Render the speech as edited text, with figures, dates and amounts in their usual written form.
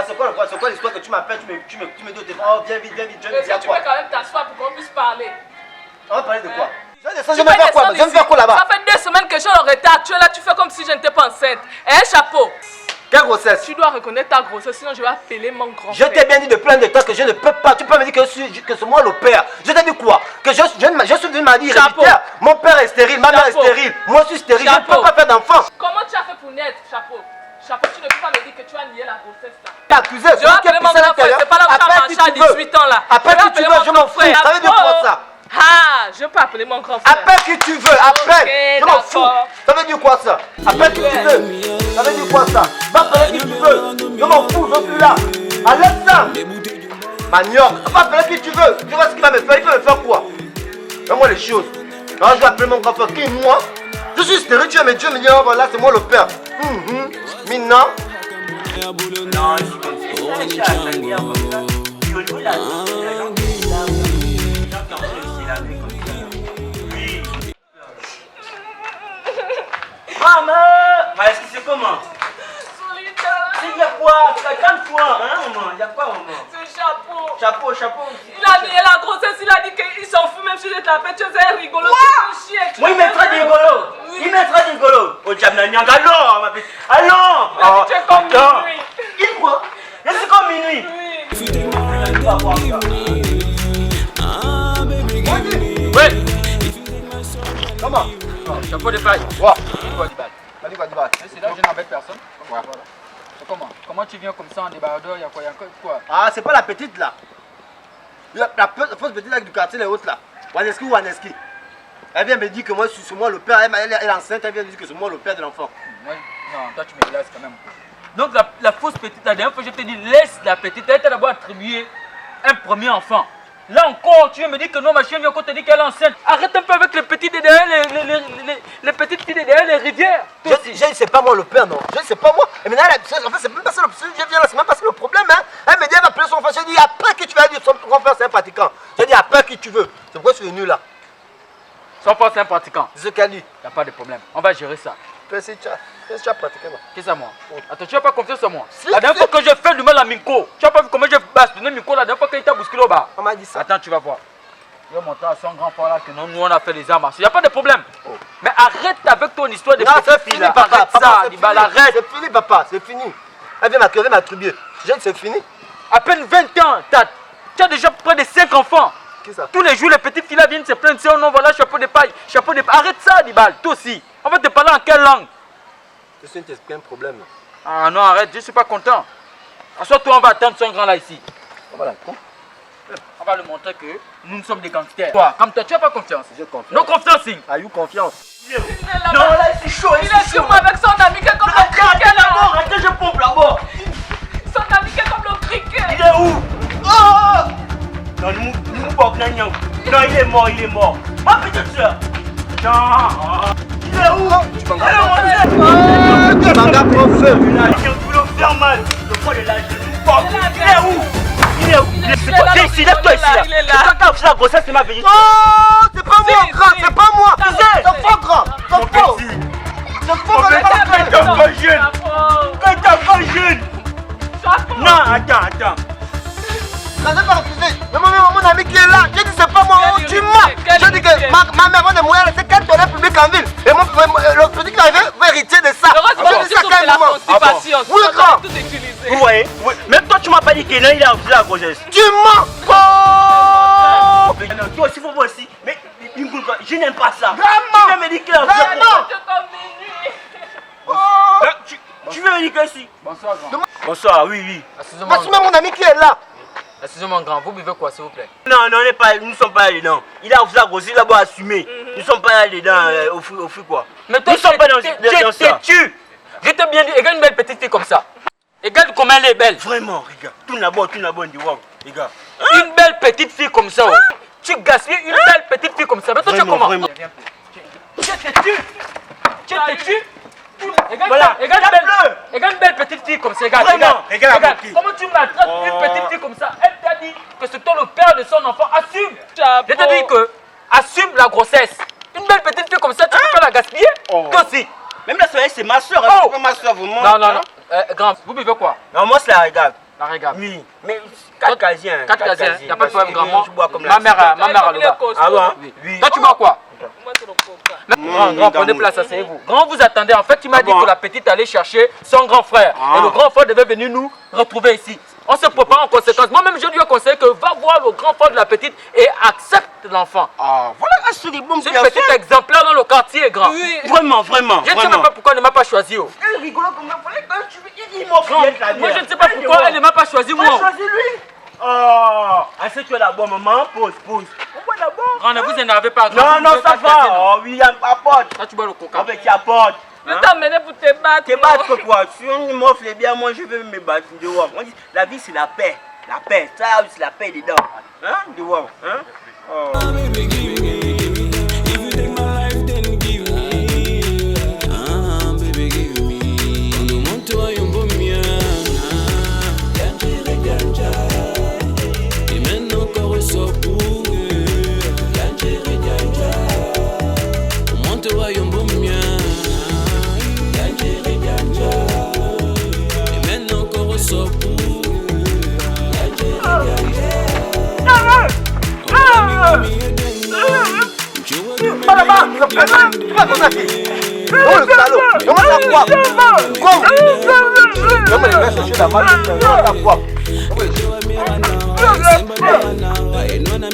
C'est quoi l'histoire que tu m'appelles, tu me dis au téléphone, oh viens vite, je vais dire quoi? Tu peux quand même t'asseoir pour qu'on puisse parler. On va parler de quoi? Je vais faire quoi? Je vais faire quoi là-bas? Ça fait 2 semaines que je suis en retard. Tu es là, tu fais comme si je n'étais pas enceinte. Et un chapeau. Quelle grossesse? Tu dois reconnaître ta grossesse, sinon je vais appeler mon grand frère. Je t'ai bien dit de plein de temps que je ne peux pas. Tu peux me dire que c'est moi le père. Je t'ai dit quoi? Que je suis d'une maladie héréditaire. Mon père est stérile, ma mère est stérile. Moi je suis stérile, je ne peux pas faire d'enfant. Comment tu as fait pour naître, chapeau? Chapeau, tu ne peux pas me dire que tu as nié la grossesse là. T'es accusé, je vais appeler mon grand frère, c'est pas là où tu as marché à 18 ans là. Appelle qui tu veux, je m'en fous. Ça veut dire quoi ça? Ah, je peux appeler mon grand frère. Appelle qui tu veux, appelle. Je m'en fous. Ça veut dire quoi ça? Appelle qui tu veux. Ça veut dire quoi ça? Va appeler qui tu veux. Je m'en fous, je suis là. Enlève ça. Manioc, va appeler qui tu veux. Tu vois ce qu'il va me faire? Il peut me faire quoi? Fais-moi les choses. Alors je vais appeler mon grand frère. Qui est moi? Je suis stérile, tu me dis, oh voilà, c'est moi le père. Maintenant. Non, je suis comme ça. Maman! Mais est-ce que c'est comment? Il y a quoi? Calme-toi, hein maman? Il y a quoi maman? C'est chapeau. Chapeau. Il a nié la grossesse, il a dit qu'il s'en fout même si je t'appelle, tu es rigolo, tu es un chien. Moi il mettra des rigolos. Il mettra des rigolos. Oh Jamna Nyang, allons ma petite. Allons. Tu es comme minuit. Il quoi? Je suis comme minuit. Oui. Comment? Chapeau de paille. Wow. C'est là que je n'embête personne. Voilà. Comment tu viens comme ça en débardeur? Il y a quoi? Ah, c'est pas la petite là. La fausse petite là du quartier, les autres là. Waneski. Elle vient me dire que moi, c'est moi le père. Elle est enceinte, elle vient me dire que c'est moi le père de l'enfant. Non, toi tu me laisses quand même. Donc la fausse petite, la dernière fois je t'ai dit laisse la petite. Elle t'a d'abord attribué un premier enfant. Là encore, tu viens me dire que non, ma chienne vient encore te dire qu'elle est enceinte. Arrête un peu avec les petits derrière les petites filles derrière les rivières. C'est pas moi le père, non. C'est pas moi. Et maintenant, en fait, c'est même pas ça c'est même pas ça le problème. Hein. Elle me dit, elle va appeler son frère. Je dis, après qui tu vas dire, son grand frère, c'est un pratiquant. Je dis, après qui tu veux. C'est pourquoi je suis venu là. Son frère, c'est un pratiquant. C'est ce qu'elle dit. Il n'y a pas de problème. On va gérer ça. Qu'est-ce que tu as pratiqué, moi? Qu'est-ce que c'est moi? Attends, tu n'as pas confiance en moi? La dernière fois que j'ai fait du mal à Minko, tu n'as pas vu comment j'ai bastonné Minko la dernière fois qu'il t'a bousculé au bas? On m'a dit ça. Attends, tu vas voir. Je vais montrer à son grand frère là que non, nous on a fait les armes. Il n'y a pas de problème. Mais arrête avec ton histoire de petite fille là. Arrête ça, Nibal, arrête. C'est fini, papa, c'est fini. Elle vient m'attribuer. C'est fini. À peine 20 ans, tu as déjà près de 5 enfants. Ça? Tous les jours, les petites filles là viennent se plaindre. Oh non, voilà, chapeau de paille, Arrête ça, Nibal, toi aussi. On va te parler en quelle langue? Je sais que c'est un problème. Ah non, arrête, je ne suis pas content. Assois-toi, on va attendre son grand là ici. On va lui montrer que nous sommes des gangsters. Toi, comme toi, tu n'as pas confiance. J'ai confiance. Non, confiance, Sing. Ayou, confiance. Non, là, c'est chaud. Il est sur moi avec son ami qui est comme le cricket là. Arrêtez, je pompe là-bas. Son ami qui est comme le cricket. Il est où? Oh! Non, non, il est mort. Ma petite soeur. Non. Il est où? Tu m'en prends feu. Il est boulot faire mal. Le poids de la genou. Il est où? Viens ici, lève-toi ici là. C'est toi qui as fait la grossesse, c'est ma vie. Non, c'est pas moi, grand, c'est pas moi. C'est faux, grand. C'est faux. C'est faux, quand t'as jeune. Non, attends. Je n'ai pas refusé. Mais mon ami qui est là, j'ai dit c'est pas moi, tu m'as. J'ai dit que ma mère de mourir, c'est qu'elle donnait public en ville. Et le petit qui arrivait va hériter de ça. Heureusement que c'est la constipation. Oui, grand. Tout utilisé. Vous voyez, même toi tu m'as pas dit qu'il il a refusé la grossesse. Tu mens. Toi aussi, faut voir aussi. Mais je n'aime pas ça. Tu veux me dire qu'il a refusé la grossesse. Tu veux me dire que si. Bonsoir, grand. Bonsoir, oui. Excusez-moi, Parce que mon ami qui est là. Excusez-moi, grand. Vous buvez quoi, s'il vous plaît? Non, nous ne sommes pas allés dedans. Il a refusé la grossesse, il a beau assumer. Nous ne sommes pas allés dedans au fruit quoi. Mais toi, nous ne sommes pas dans ça. Je t'ai bien dit, regarde une belle petite fille comme ça. Regarde comment elle est belle. Vraiment, regarde. Tout d'abord, on dit wow, regarde. Une belle petite fille comme ça. Tu gaspilles une belle petite fille comme ça. Mais toi, tu es comment? Tu te tues. Regarde une belle petite fille comme ça. Regarde. Comment tu maltraites une petite fille comme ça? Elle t'a dit que c'est toi le père de son enfant. Assume. Je t'ai dit que assume la grossesse. Une belle petite fille comme ça, tu peux pas la gaspiller? Toi aussi. Même la soirée, c'est ma soeur. Ma soeur, vraiment. Non. Grand, vous buvez quoi? Non, moi, c'est la regarde. La regarde. Oui, mais 4 casiers. 4 casiers, il n'y a pas de problème, grand. Je bois comme Ma mère a le Ah bon? oui. Toi, tu bois quoi? Moi, c'est le coca. Grand, prenez place, asseyez-vous. Grand, vous attendez. En fait, il m'a dit que la petite allait chercher son grand frère. Et le grand frère devait venir nous retrouver ici. On se prépare en conséquence. Moi-même, je lui ai conseillé que va voir le grand frère de la petite et accepte l'enfant. Ah, voilà, c'est des bons C'est une petite exemplaire dans le quartier, grand. Oui. Vraiment, vraiment. Je ne sais même pas pourquoi elle ne m'a pas choisi. Oh. Elle rigole comme ça. Il m'offre Grand, moi, je ne sais pas pourquoi elle ne m'a pas choisi, moi. choisi lui. Oh, est-ce que tu es d'abord, maman? Pause. On boit d'abord. Grand, ne vous énervez pas. Grand, Non, ça va. Oh, William, apporte. Toi, tu bois le coca. En fait, tu apportes. Je vais t'emmener pour te battre. Te battre quoi? Si on m'offre les biens, moi je vais me battre dehors. On dit, la vie c'est la paix. La paix, ça c'est la paix dedans. Hein? Dehors. Hein? Oh. Comment